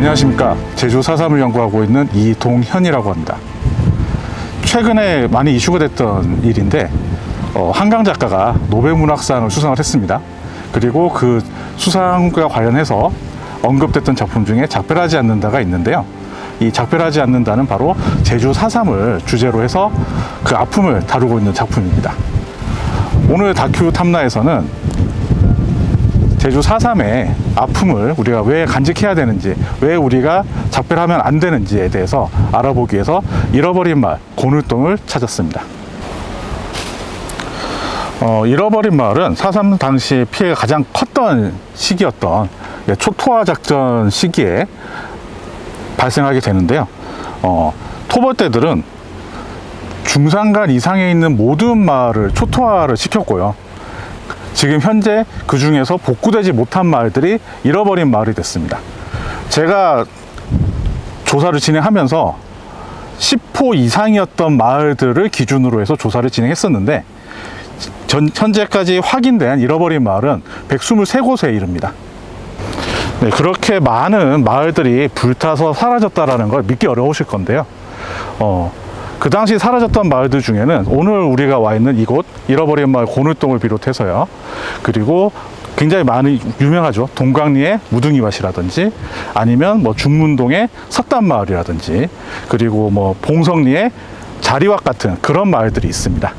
안녕하십니까. 제주 4.3을 연구하고 있는 이동현이라고 합니다. 최근에 많이 이슈가 됐던 일인데 한강 작가가 노벨문학상을 수상을 했습니다. 그리고 그 수상과 관련해서 언급됐던 작품 중에 작별하지 않는다가 있는데요. 이 작별하지 않는다는 바로 제주 4.3을 주제로 해서 그 아픔을 다루고 있는 작품입니다. 오늘 다큐 탐나에서는 제주 4.3의 아픔을 우리가 왜 간직해야 되는지, 왜 우리가 작별하면 안 되는지에 대해서 알아보기 위해서 잃어버린 마을 곤울동을 찾았습니다. 잃어버린 마을은 4.3 당시 피해가 가장 컸던 시기였던 초토화 작전 시기에 발생하게 되는데요. 토벌대들은 중산간 이상에 있는 모든 마을을 초토화를 시켰고요. 지금 현재 그 중에서 복구되지 못한 마을들이 잃어버린 마을이 됐습니다. 제가 조사를 진행하면서 10호 이상이었던 마을들을 기준으로 해서 조사를 진행했었는데 현재까지 확인된 잃어버린 마을은 123곳에 이릅니다. 네, 그렇게 많은 마을들이 불타서 사라졌다는 걸 믿기 어려우실 건데요. 그 당시 사라졌던 마을들 중에는 오늘 우리가 와 있는 이곳 잃어버린 마을 곤울동을 비롯해서요. 그리고 굉장히 많이 유명하죠. 동강리의 무등이밭이라든지 아니면 뭐 중문동의 석단마을이라든지 그리고 뭐 봉성리의 자리왁 같은 그런 마을들이 있습니다.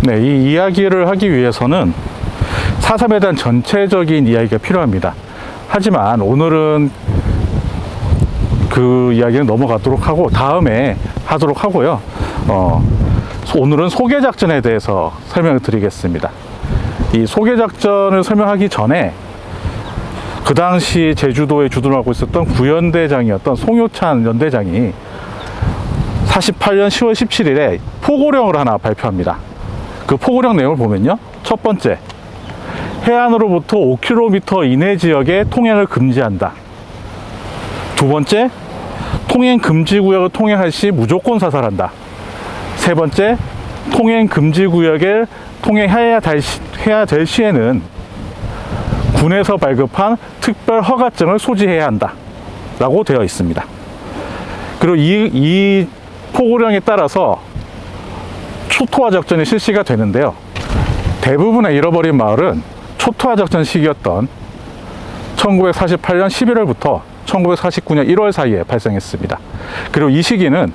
네, 이 이야기를 하기 위해서는 4.3에 대한 전체적인 이야기가 필요합니다. 하지만 오늘은 그 이야기는 넘어가도록 하고 다음에 하도록 하고요. 오늘은 소개작전에 대해서 설명을 드리겠습니다. 이 소개작전을 설명하기 전에 그 당시 제주도에 주둔을 하고 있었던 구연대장이었던 송효찬 연대장이 48년 10월 17일에 포고령을 하나 발표합니다. 그 포고령 내용을 보면요. 첫 번째, 해안으로부터 5km 이내 지역에 통행을 금지한다. 두 번째, 통행 금지 구역을 통행할 시 무조건 사살한다. 세 번째, 통행 금지 구역을 통행해야 될 시에는 군에서 발급한 특별 허가증을 소지해야 한다. 라고 되어 있습니다. 그리고 이 포고령에 따라서 초토화 작전이 실시가 되는데요. 대부분의 잃어버린 마을은 초토화 작전 시기였던 1948년 11월부터 1949년 1월 사이에 발생했습니다. 그리고 이 시기는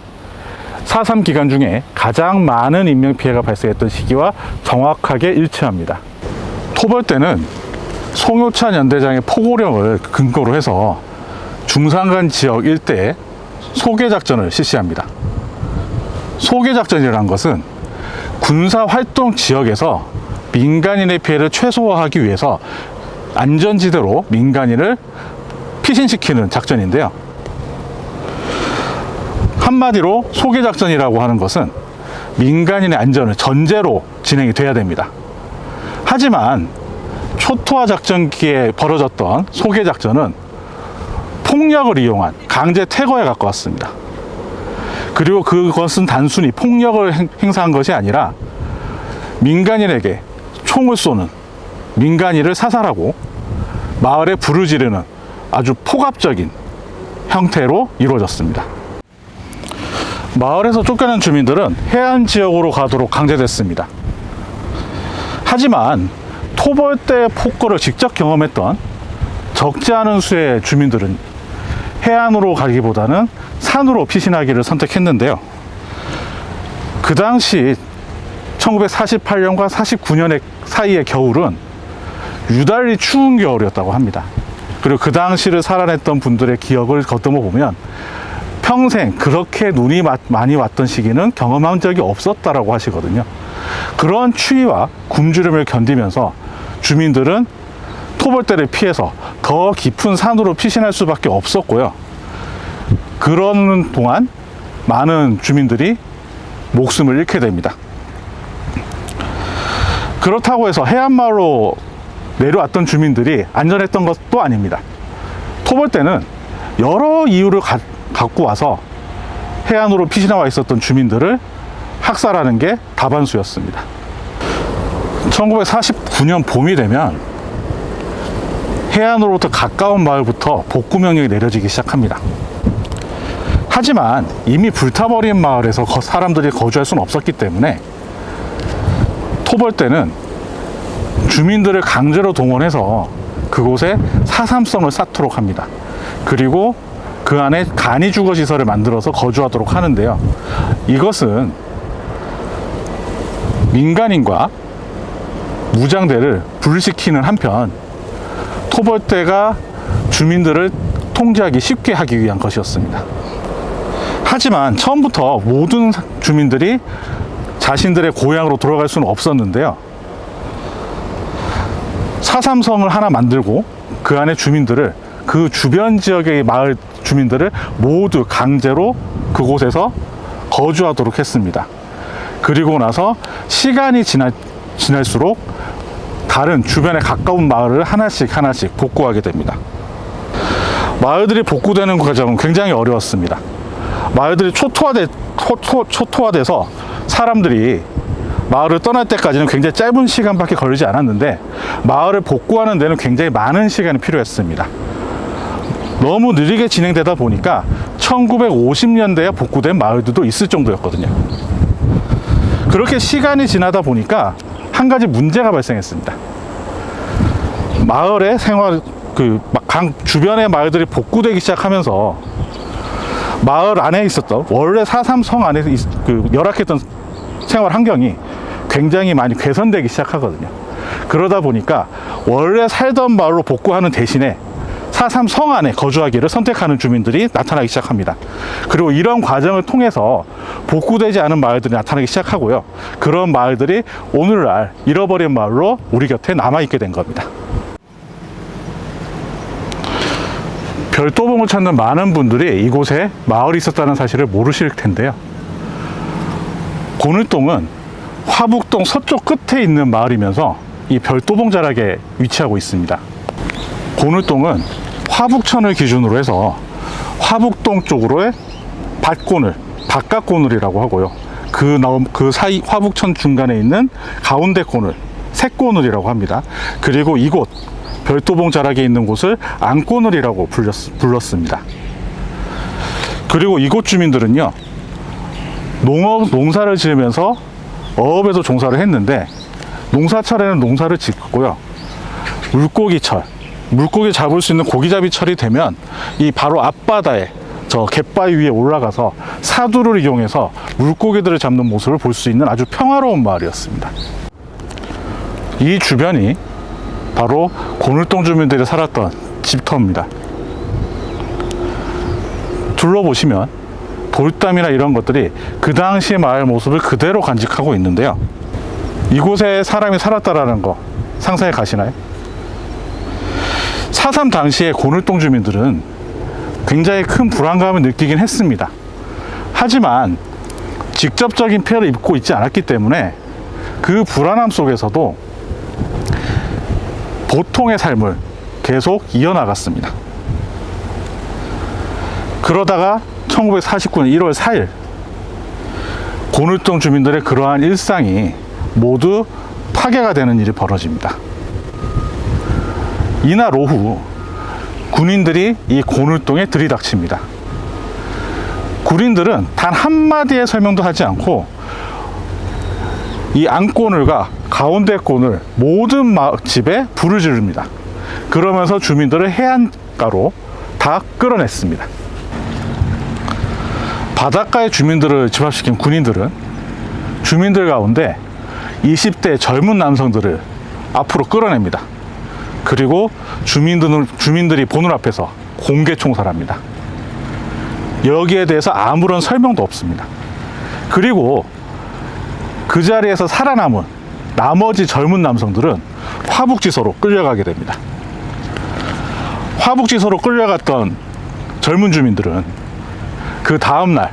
4.3 기간 중에 가장 많은 인명피해가 발생했던 시기와 정확하게 일치합니다. 토벌대는 송효찬 연대장의 포고령을 근거로 해서 중산간 지역 일대에 소개작전을 실시합니다. 소개작전이라는 것은 군사활동 지역에서 민간인의 피해를 최소화하기 위해서 안전지대로 민간인을 피신시키는 작전인데요. 한마디로 소개작전이라고 하는 것은 민간인의 안전을 전제로 진행이 돼야 됩니다. 하지만 초토화 작전기에 벌어졌던 소개작전은 폭력을 이용한 강제 퇴거에 가까웠습니다. 그리고 그것은 단순히 폭력을 행사한 것이 아니라 민간인에게 총을 쏘는, 민간인을 사살하고 마을에 불을 지르는 아주 폭압적인 형태로 이루어졌습니다. 마을에서 쫓겨난 주민들은 해안 지역으로 가도록 강제됐습니다. 하지만 토벌대 폭거를 직접 경험했던 적지 않은 수의 주민들은 해안으로 가기보다는 산으로 피신하기를 선택했는데요. 그 당시 1948년과 49년 사이의 겨울은 유달리 추운 겨울이었다고 합니다. 그리고 그 당시를 살아냈던 분들의 기억을 걷어보 보면 평생 그렇게 눈이 많이 왔던 시기는 경험한 적이 없었다라고 하시거든요. 그런 추위와 굶주림을 견디면서 주민들은 토벌대를 피해서 더 깊은 산으로 피신할 수밖에 없었고요. 그러는 동안 많은 주민들이 목숨을 잃게 됩니다. 그렇다고 해서 해안마을로 내려왔던 주민들이 안전했던 것도 아닙니다. 토벌대는 여러 이유를 갖고 와서 해안으로 피신나와 있었던 주민들을 학살하는 게 다반수였습니다. 1949년 봄이 되면 해안으로부터 가까운 마을부터 복구 명령이 내려지기 시작합니다. 하지만 이미 불타버린 마을에서 사람들이 거주할 수는 없었기 때문에 토벌대는 주민들을 강제로 동원해서 그곳에 사삼성을 쌓도록 합니다. 그리고 그 안에 간이 주거 시설을 만들어서 거주하도록 하는데요. 이것은 민간인과 무장대를 분리시키는 한편 토벌대가 주민들을 통제하기 쉽게 하기 위한 것이었습니다. 하지만 처음부터 모든 주민들이 자신들의 고향으로 돌아갈 수는 없었는데요. 사삼성을 하나 만들고 그 안에 주민들을, 그 주변 지역의 마을 주민들을 모두 강제로 그곳에서 거주하도록 했습니다. 그리고 나서 시간이 지날수록 다른 주변에 가까운 마을을 하나씩 복구하게 됩니다. 마을들이 복구되는 과정은 굉장히 어려웠습니다. 마을들이 초토화돼서 사람들이 마을을 떠날 때까지는 굉장히 짧은 시간밖에 걸리지 않았는데 마을을 복구하는 데는 굉장히 많은 시간이 필요했습니다. 너무 느리게 진행되다 보니까 1950년대에 복구된 마을들도 있을 정도였거든요. 그렇게 시간이 지나다 보니까 한 가지 문제가 발생했습니다. 마을의 강 주변의 마을들이 복구되기 시작하면서 마을 안에 있었던 원래 사삼성 안에 열악했던 생활 환경이 굉장히 많이 개선되기 시작하거든요. 그러다 보니까 원래 살던 마을로 복구하는 대신에 사삼성 안에 거주하기를 선택하는 주민들이 나타나기 시작합니다. 그리고 이런 과정을 통해서 복구되지 않은 마을들이 나타나기 시작하고요. 그런 마을들이 오늘날 잃어버린 마을로 우리 곁에 남아있게 된 겁니다. 별도봉을 찾는 많은 분들이 이곳에 마을이 있었다는 사실을 모르실 텐데요. 고늘동은 화북동 서쪽 끝에 있는 마을이면서 이 별도봉 자락에 위치하고 있습니다. 고늘동은 화북천을 기준으로 해서 화북동 쪽으로의 바깥고늘이라고 하고요. 그 사이 화북천 중간에 있는 가운데 고늘, 새고늘이라고 합니다. 그리고 이곳 별도봉 자락에 있는 곳을 안고늘이라고 불렀습니다. 그리고 이곳 주민들은요, 농사를 지으면서 어업에도 종사를 했는데 농사철에는 농사를 짓고요. 물고기 잡을 수 있는 고기잡이철이 되면 이 바로 앞바다에 저 갯바위 위에 올라가서 사두를 이용해서 물고기들을 잡는 모습을 볼 수 있는 아주 평화로운 마을이었습니다. 이 주변이 바로 고늘동 주민들이 살았던 집터입니다. 둘러보시면 돌담이나 이런 것들이 그 당시 마을 모습을 그대로 간직하고 있는데요. 이곳에 사람이 살았다라는 거 상상해 가시나요? 4.3 당시에 고늘동 주민들은 굉장히 큰 불안감을 느끼긴 했습니다. 하지만 직접적인 피해를 입고 있지 않았기 때문에 그 불안함 속에서도 보통의 삶을 계속 이어나갔습니다. 그러다가 1949년 1월 4일 고늘동 주민들의 그러한 일상이 모두 파괴가 되는 일이 벌어집니다. 이날 오후 군인들이 이 고늘동에 들이닥칩니다. 군인들은 단 한마디의 설명도 하지 않고 이 안고늘과 가운데 고늘 모든 집에 불을 지릅니다. 그러면서 주민들을 해안가로 다 끌어냈습니다. 바닷가의 주민들을 집합시킨 군인들은 주민들 가운데 20대 젊은 남성들을 앞으로 끌어냅니다. 그리고 주민들이 보는 앞에서 공개 총살합니다. 여기에 대해서 아무런 설명도 없습니다. 그리고 그 자리에서 살아남은 나머지 젊은 남성들은 화북지소로 끌려가게 됩니다. 화북지소로 끌려갔던 젊은 주민들은 그 다음날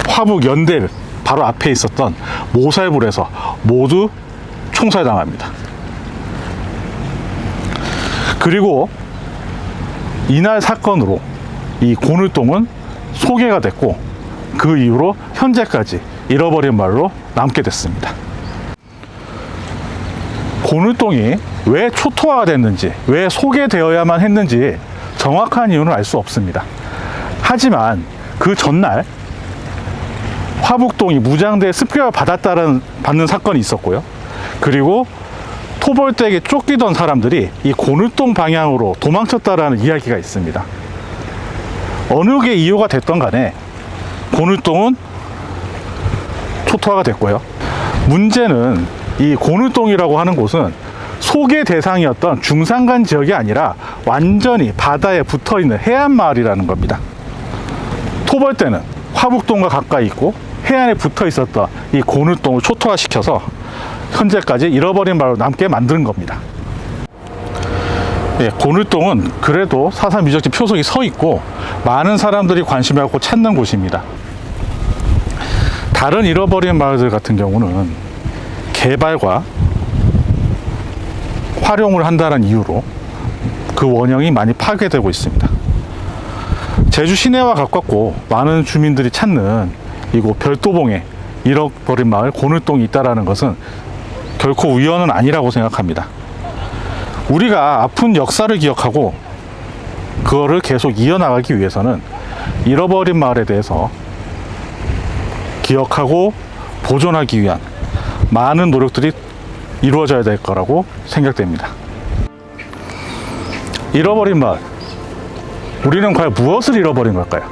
화북연대 바로 앞에 있었던 모살불에서 모두 총살당합니다. 그리고 이날 사건으로 이 고늘동은 소개가 됐고 그 이후로 현재까지 잃어버린 말로 남게 됐습니다. 고눌동이 왜 초토화가 됐는지, 왜 소개되어야만 했는지 정확한 이유는 알 수 없습니다. 하지만 그 전날 화북동이 무장대에 습격을 받는 사건이 있었고요. 그리고 토벌댁에 쫓기던 사람들이 이 고눌동 방향으로 도망쳤다라는 이야기가 있습니다. 어느 게 이유가 됐던 간에 고눌동은 초토화가 됐고요. 문제는 이 고눌동이라고 하는 곳은 소개 대상이었던 중산간 지역이 아니라 완전히 바다에 붙어있는 해안마을이라는 겁니다. 토벌대는 화북동과 가까이 있고 해안에 붙어 있었던 이 고눌동을 초토화시켜서 현재까지 잃어버린 마을로 남게 만든 겁니다. 예, 고눌동은 그래도 4.3 유적지 표석이 서 있고 많은 사람들이 관심을 갖고 찾는 곳입니다. 다른 잃어버린 마을들 같은 경우는 개발과 활용을 한다는 이유로 그 원형이 많이 파괴되고 있습니다. 제주 시내와 가깝고 많은 주민들이 찾는 이곳 별도봉에 잃어버린 마을 고눌동이 있다는 것은 결코 우연은 아니라고 생각합니다. 우리가 아픈 역사를 기억하고 그거를 계속 이어나가기 위해서는 잃어버린 마을에 대해서 기억하고 보존하기 위한 많은 노력들이 이루어져야 될 거라고 생각됩니다. 잃어버린 마을, 우리는 과연 무엇을 잃어버린 걸까요?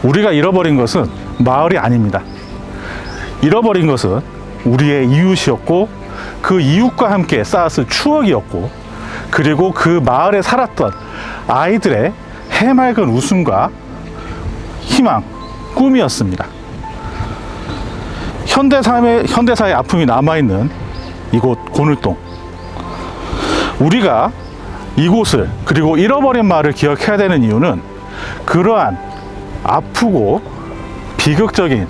우리가 잃어버린 것은 마을이 아닙니다. 잃어버린 것은 우리의 이웃이었고 그 이웃과 함께 쌓았을 추억이었고 그리고 그 마을에 살았던 아이들의 해맑은 웃음과 희망, 꿈이었습니다. 현대사의 아픔이 남아있는 이곳 고눌동, 우리가 이곳을 그리고 잃어버린 마을을 기억해야 되는 이유는 그러한 아프고 비극적인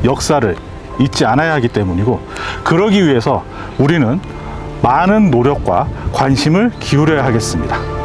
역사를 잊지 않아야 하기 때문이고, 그러기 위해서 우리는 많은 노력과 관심을 기울여야 하겠습니다.